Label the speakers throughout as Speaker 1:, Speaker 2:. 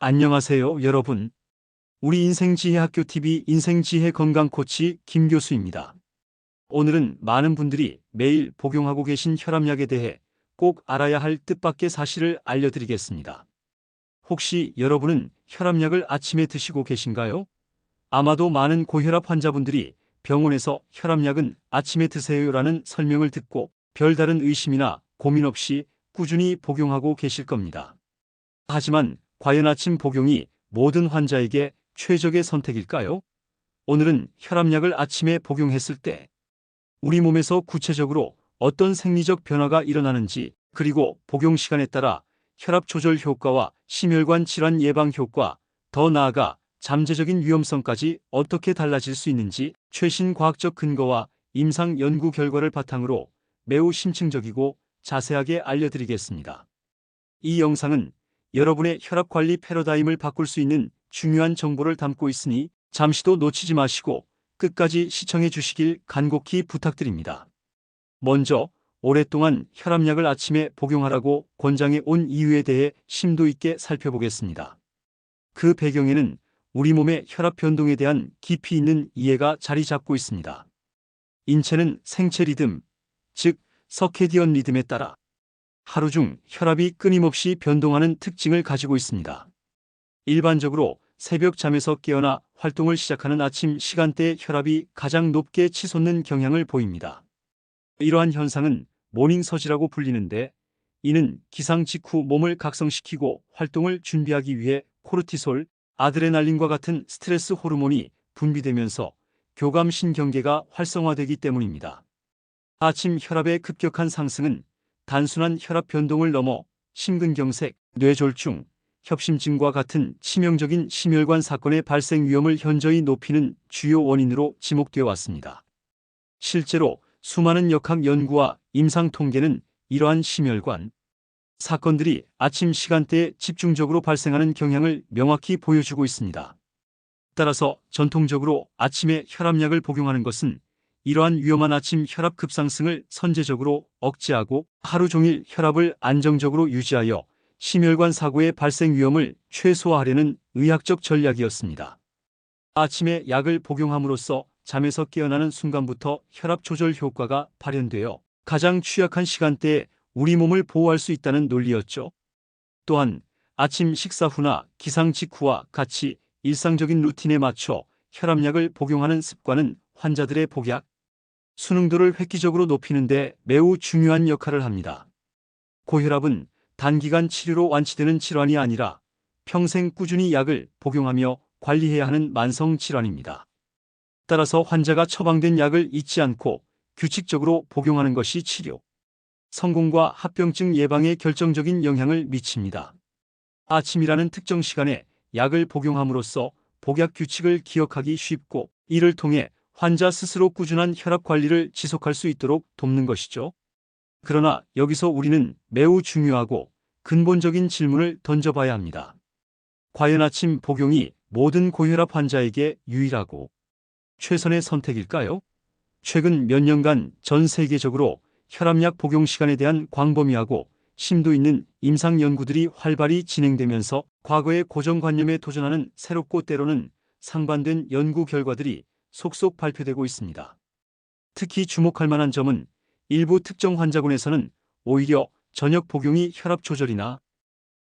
Speaker 1: 안녕하세요, 여러분. 우리 인생지혜학교TV 인생지혜 건강코치 김 교수입니다. 오늘은 많은 분들이 매일 복용하고 계신 혈압약에 대해 꼭 알아야 할 뜻밖의 사실을 알려드리겠습니다. 혹시 여러분은 혈압약을 아침에 드시고 계신가요? 아마도 많은 고혈압 환자분들이 병원에서 혈압약은 아침에 드세요라는 설명을 듣고 별다른 의심이나 고민 없이 꾸준히 복용하고 계실 겁니다. 하지만 과연 아침 복용이 모든 환자에게 최적의 선택일까요? 오늘은 혈압약을 아침에 복용했을 때 우리 몸에서 구체적으로 어떤 생리적 변화가 일어나는지, 그리고 복용 시간에 따라 혈압 조절 효과와 심혈관 질환 예방 효과, 더 나아가 잠재적인 위험성까지 어떻게 달라질 수 있는지 최신 과학적 근거와 임상 연구 결과를 바탕으로 매우 심층적이고 자세하게 알려드리겠습니다. 이 영상은 여러분의 혈압 관리 패러다임을 바꿀 수 있는 중요한 정보를 담고 있으니 잠시도 놓치지 마시고 끝까지 시청해 주시길 간곡히 부탁드립니다. 먼저 오랫동안 혈압약을 아침에 복용하라고 권장해 온 이유에 대해 심도 있게 살펴보겠습니다. 그 배경에는 우리 몸의 혈압 변동에 대한 깊이 있는 이해가 자리 잡고 있습니다. 인체는 생체 리듬, 즉 서케디언 리듬에 따라 하루 중 혈압이 끊임없이 변동하는 특징을 가지고 있습니다. 일반적으로 새벽 잠에서 깨어나 활동을 시작하는 아침 시간대의 혈압이 가장 높게 치솟는 경향을 보입니다. 이러한 현상은 모닝서지라고 불리는데, 이는 기상 직후 몸을 각성시키고 활동을 준비하기 위해 코르티솔, 아드레날린과 같은 스트레스 호르몬이 분비되면서 교감신경계가 활성화되기 때문입니다. 아침 혈압의 급격한 상승은 단순한 혈압 변동을 넘어 심근경색, 뇌졸중, 협심증과 같은 치명적인 심혈관 사건의 발생 위험을 현저히 높이는 주요 원인으로 지목되어 왔습니다. 실제로 수많은 역학 연구와 임상 통계는 이러한 심혈관 사건들이 아침 시간대에 집중적으로 발생하는 경향을 명확히 보여주고 있습니다. 따라서 전통적으로 아침에 혈압약을 복용하는 것은 이러한 위험한 아침 혈압 급상승을 선제적으로 억제하고 하루 종일 혈압을 안정적으로 유지하여 심혈관 사고의 발생 위험을 최소화하려는 의학적 전략이었습니다. 아침에 약을 복용함으로써 잠에서 깨어나는 순간부터 혈압 조절 효과가 발현되어 가장 취약한 시간대에 우리 몸을 보호할 수 있다는 논리였죠. 또한 아침 식사 후나 기상 직후와 같이 일상적인 루틴에 맞춰 혈압약을 복용하는 습관은 환자들의 복약, 순응도를 획기적으로 높이는 데 매우 중요한 역할을 합니다. 고혈압은 단기간 치료로 완치되는 질환이 아니라 평생 꾸준히 약을 복용하며 관리해야 하는 만성 질환입니다. 따라서 환자가 처방된 약을 잊지 않고 규칙적으로 복용하는 것이 치료 성공과 합병증 예방에 결정적인 영향을 미칩니다. 아침이라는 특정 시간에 약을 복용함으로써 복약 규칙을 기억하기 쉽고, 이를 통해 환자 스스로 꾸준한 혈압 관리를 지속할 수 있도록 돕는 것이죠. 그러나 여기서 우리는 매우 중요하고 근본적인 질문을 던져봐야 합니다. 과연 아침 복용이 모든 고혈압 환자에게 유일하고 최선의 선택일까요? 최근 몇 년간 전 세계적으로 혈압약 복용 시간에 대한 광범위하고 심도 있는 임상 연구들이 활발히 진행되면서 과거의 고정관념에 도전하는 새롭고 때로는 상반된 연구 결과들이 속속 발표되고 있습니다. 특히 주목할 만한 점은 일부 특정 환자군에서는 오히려 저녁 복용이 혈압 조절이나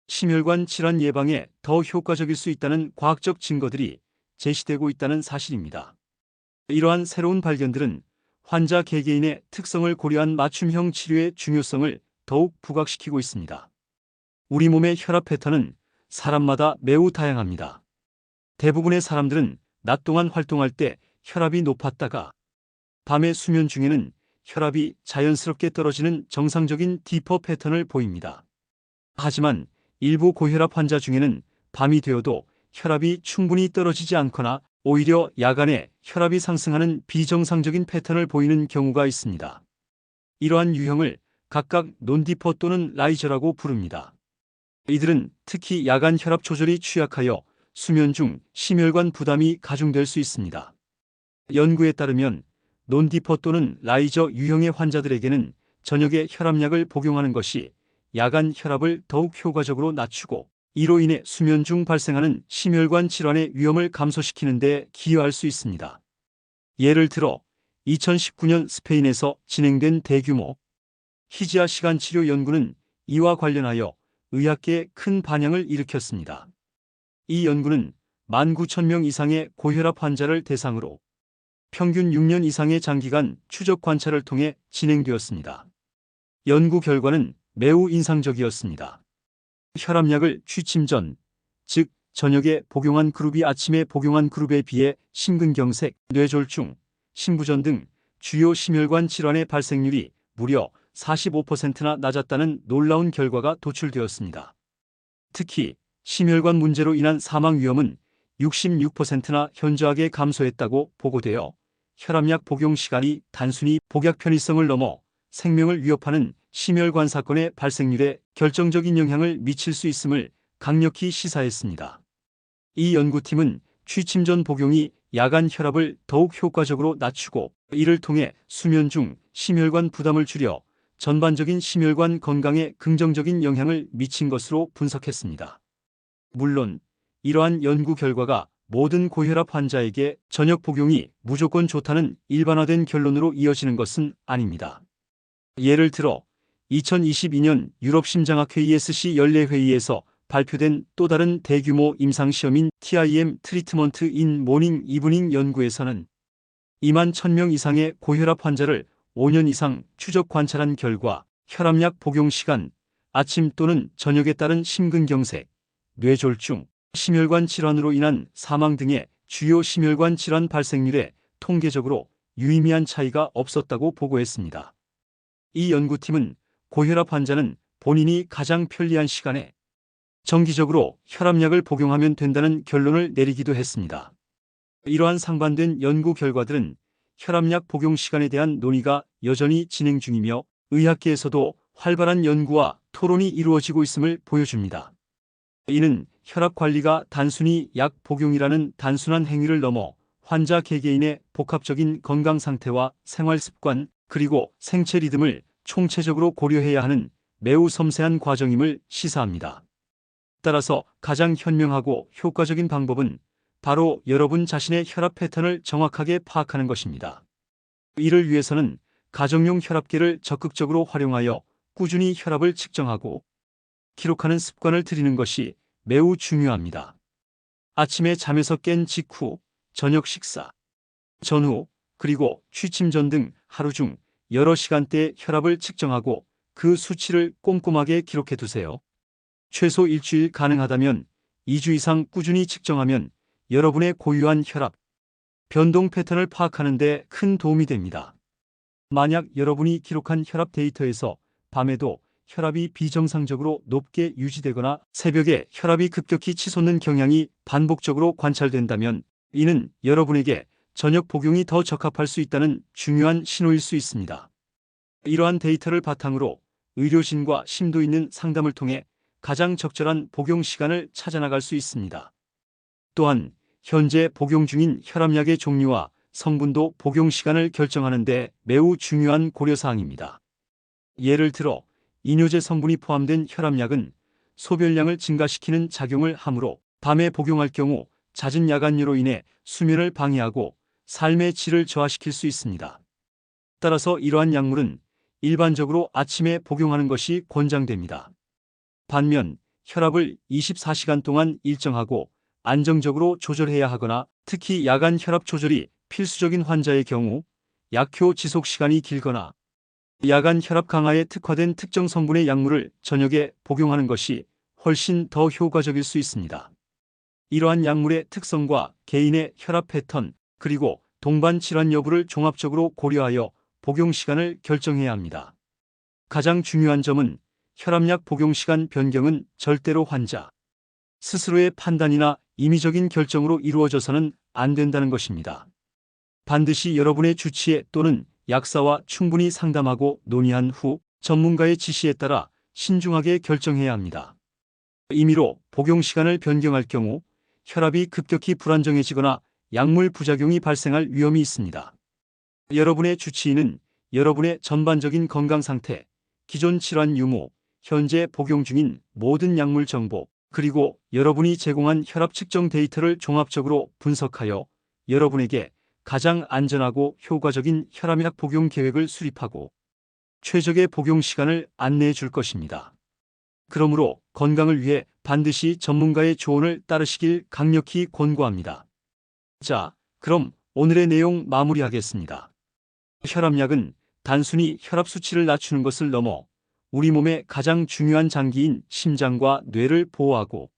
Speaker 1: 심혈관 질환 예방에 더 효과적일 수 있다는 과학적 증거들이 제시되고 있다는 사실입니다. 이러한 새로운 발견들은 환자 개개인의 특성을 고려한 맞춤형 치료의 중요성을 더욱 부각시키고 있습니다. 우리 몸의 혈압 패턴은 사람마다 매우 다양합니다. 대부분의 사람들은 낮 동안 활동할 때 혈압이 높았다가 밤의 수면 중에는 혈압이 자연스럽게 떨어지는 정상적인 디퍼 패턴을 보입니다. 하지만 일부 고혈압 환자 중에는 밤이 되어도 혈압이 충분히 떨어지지 않거나 오히려 야간에 혈압이 상승하는 비정상적인 패턴을 보이는 경우가 있습니다. 이러한 유형을 각각 논디퍼 또는 라이저라고 부릅니다. 이들은 특히 야간 혈압 조절이 취약하여 수면 중 심혈관 부담이 가중될 수 있습니다. 연구에 따르면 논디퍼 또는 라이저 유형의 환자들에게는 저녁에 혈압약을 복용하는 것이 야간 혈압을 더욱 효과적으로 낮추고, 이로 인해 수면 중 발생하는 심혈관 질환의 위험을 감소시키는 데 기여할 수 있습니다. 예를 들어 2019년 스페인에서 진행된 대규모 희지아 시간 치료 연구는 이와 관련하여 의학계에 큰 반향을 일으켰습니다. 이 연구는 19,000명 이상의 고혈압 환자를 대상으로 평균 6년 이상의 장기간 추적 관찰을 통해 진행되었습니다. 연구 결과는 매우 인상적이었습니다. 혈압약을 취침 전, 즉 저녁에 복용한 그룹이 아침에 복용한 그룹에 비해 심근경색, 뇌졸중, 심부전 등 주요 심혈관 질환의 발생률이 무려 45%나 낮았다는 놀라운 결과가 도출되었습니다. 특히 심혈관 문제로 인한 사망 위험은 66%나 현저하게 감소했다고 보고되어 혈압약 복용 시간이 단순히 복약 편의성을 넘어 생명을 위협하는 심혈관 사건의 발생률에 결정적인 영향을 미칠 수 있음을 강력히 시사했습니다. 이 연구팀은 취침 전 복용이 야간 혈압을 더욱 효과적으로 낮추고 이를 통해 수면 중 심혈관 부담을 줄여 전반적인 심혈관 건강에 긍정적인 영향을 미친 것으로 분석했습니다. 물론 이러한 연구 결과가 모든 고혈압 환자에게 저녁 복용이 무조건 좋다는 일반화된 결론으로 이어지는 것은 아닙니다. 예를 들어 2022년 유럽 심장학회 ESC 연례회의에서 발표된 또 다른 대규모 임상시험인 TIM 트리트먼트 인 모닝 이브닝 연구에서는 21,000명 이상의 고혈압 환자를 5년 이상 추적 관찰한 결과 혈압약 복용 시간, 아침 또는 저녁에 따른 심근경색, 뇌졸중, 심혈관 질환으로 인한 사망 등의 주요 심혈관 질환 발생률에 통계적으로 유의미한 차이가 없었다고 보고했습니다. 이 연구팀은 고혈압 환자는 본인이 가장 편리한 시간에 정기적으로 혈압약을 복용하면 된다는 결론을 내리기도 했습니다. 이러한 상반된 연구 결과들은 혈압약 복용 시간에 대한 논의가 여전히 진행 중이며 의학계에서도 활발한 연구와 토론이 이루어지고 있음을 보여줍니다. 이는 혈압 관리가 단순히 약 복용이라는 단순한 행위를 넘어 환자 개개인의 복합적인 건강 상태와 생활 습관 그리고 생체 리듬을 총체적으로 고려해야 하는 매우 섬세한 과정임을 시사합니다. 따라서 가장 현명하고 효과적인 방법은 바로 여러분 자신의 혈압 패턴을 정확하게 파악하는 것입니다. 이를 위해서는 가정용 혈압계를 적극적으로 활용하여 꾸준히 혈압을 측정하고 기록하는 습관을 들이는 것이 매우 중요합니다. 아침에 잠에서 깬 직후, 저녁 식사 전후, 그리고 취침 전 등 하루 중 여러 시간대에 혈압을 측정하고 그 수치를 꼼꼼하게 기록해 두세요. 최소 일주일 가능하다면 2주 이상 꾸준히 측정하면 여러분의 고유한 혈압 변동 패턴을 파악하는 데 큰 도움이 됩니다. 만약 여러분이 기록한 혈압 데이터에서 밤에도 혈압이 비정상적으로 높게 유지되거나 새벽에 혈압이 급격히 치솟는 경향이 반복적으로 관찰된다면 이는 여러분에게 저녁 복용이 더 적합할 수 있다는 중요한 신호일 수 있습니다. 이러한 데이터를 바탕으로 의료진과 심도 있는 상담을 통해 가장 적절한 복용 시간을 찾아나갈 수 있습니다. 또한 현재 복용 중인 혈압약의 종류와 성분도 복용 시간을 결정하는 데 매우 중요한 고려사항입니다. 예를 들어 이뇨제 성분이 포함된 혈압약은 소변량을 증가시키는 작용을 하므로 밤에 복용할 경우 잦은 야간류로 인해 수면을 방해하고 삶의 질을 저하시킬 수 있습니다. 따라서 이러한 약물은 일반적으로 아침에 복용하는 것이 권장됩니다. 반면 혈압을 24시간 동안 일정하고 안정적으로 조절해야 하거나 특히 야간 혈압 조절이 필수적인 환자의 경우 약효 지속 시간이 길거나 야간 혈압 강화에 특화된 특정 성분의 약물을 저녁에 복용하는 것이 훨씬 더 효과적일 수 있습니다. 이러한 약물의 특성과 개인의 혈압 패턴 그리고 동반 질환 여부를 종합적으로 고려하여 복용 시간을 결정해야 합니다. 가장 중요한 점은 혈압약 복용 시간 변경은 절대로 환자 스스로의 판단이나 임의적인 결정으로 이루어져서는 안 된다는 것입니다. 반드시 여러분의 주치의 또는 약사와 충분히 상담하고 논의한 후 전문가의 지시에 따라 신중하게 결정해야 합니다. 임의로 복용 시간을 변경할 경우 혈압이 급격히 불안정해지거나 약물 부작용이 발생할 위험이 있습니다. 여러분의 주치의는 여러분의 전반적인 건강 상태, 기존 질환 유무, 현재 복용 중인 모든 약물 정보, 그리고 여러분이 제공한 혈압 측정 데이터를 종합적으로 분석하여 여러분에게 가장 안전하고 효과적인 혈압약 복용 계획을 수립하고 최적의 복용 시간을 안내해 줄 것입니다. 그러므로 건강을 위해 반드시 전문가의 조언을 따르시길 강력히 권고합니다. 자, 그럼 오늘의 내용 마무리하겠습니다. 혈압약은 단순히 혈압 수치를 낮추는 것을 넘어 우리 몸의 가장 중요한 장기인 심장과 뇌를 보호하고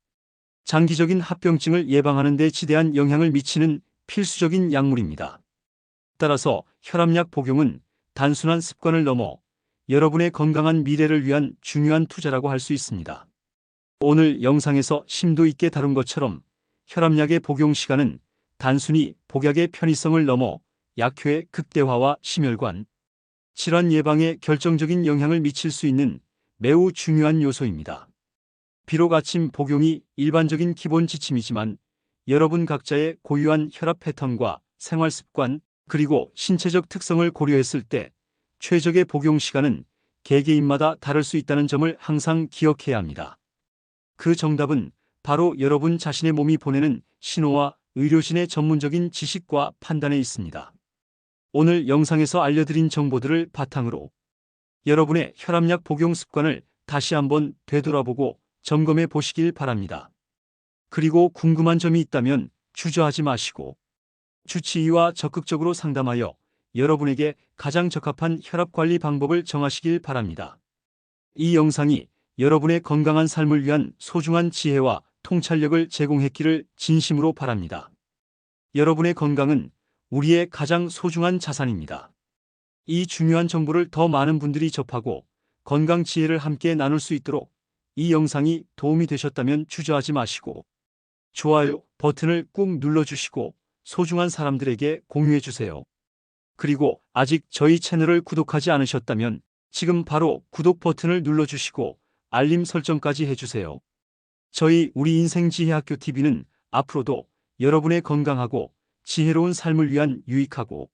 Speaker 1: 장기적인 합병증을 예방하는 데 지대한 영향을 미치는 필수적인 약물입니다. 따라서 혈압약 복용은 단순한 습관을 넘어 여러분의 건강한 미래를 위한 중요한 투자라고 할 수 있습니다. 오늘 영상에서 심도 있게 다룬 것처럼 혈압약의 복용 시간은 단순히 복약의 편의성을 넘어 약효의 극대화와 심혈관 질환 예방에 결정적인 영향을 미칠 수 있는 매우 중요한 요소입니다. 비록 아침 복용이 일반적인 기본 지침이지만 여러분 각자의 고유한 혈압 패턴과 생활 습관 그리고 신체적 특성을 고려했을 때 최적의 복용 시간은 개개인마다 다를 수 있다는 점을 항상 기억해야 합니다. 그 정답은 바로 여러분 자신의 몸이 보내는 신호와 의료진의 전문적인 지식과 판단에 있습니다. 오늘 영상에서 알려드린 정보들을 바탕으로 여러분의 혈압약 복용 습관을 다시 한번 되돌아보고 점검해 보시길 바랍니다. 그리고 궁금한 점이 있다면 주저하지 마시고 주치의와 적극적으로 상담하여 여러분에게 가장 적합한 혈압 관리 방법을 정하시길 바랍니다. 이 영상이 여러분의 건강한 삶을 위한 소중한 지혜와 통찰력을 제공했기를 진심으로 바랍니다. 여러분의 건강은 우리의 가장 소중한 자산입니다. 이 중요한 정보를 더 많은 분들이 접하고 건강 지혜를 함께 나눌 수 있도록 이 영상이 도움이 되셨다면 주저하지 마시고 좋아요 버튼을 꾹 눌러주시고 소중한 사람들에게 공유해주세요. 그리고 아직 저희 채널을 구독하지 않으셨다면 지금 바로 구독 버튼을 눌러주시고 알림 설정까지 해주세요. 저희 우리 인생지혜학교TV는 앞으로도 여러분의 건강하고 지혜로운 삶을 위한 유익하고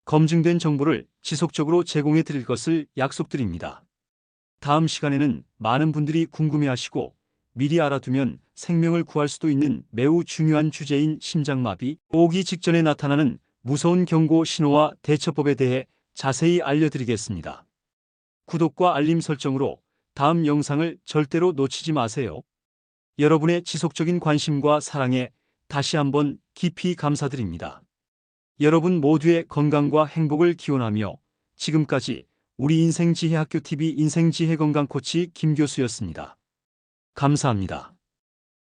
Speaker 1: 검증된 정보를 지속적으로 제공해 드릴 것을 약속드립니다. 다음 시간에는 많은 분들이 궁금해하시고 미리 알아두면 생명을 구할 수도 있는 매우 중요한 주제인 심장마비 오기 직전에 나타나는 무서운 경고 신호와 대처법에 대해 자세히 알려드리겠습니다. 구독과 알림 설정으로 다음 영상을 절대로 놓치지 마세요. 여러분의 지속적인 관심과 사랑에 다시 한번 깊이 감사드립니다. 여러분 모두의 건강과 행복을 기원하며 지금까지 우리 인생지혜학교TV 인생지혜건강코치 김교수였습니다. 감사합니다.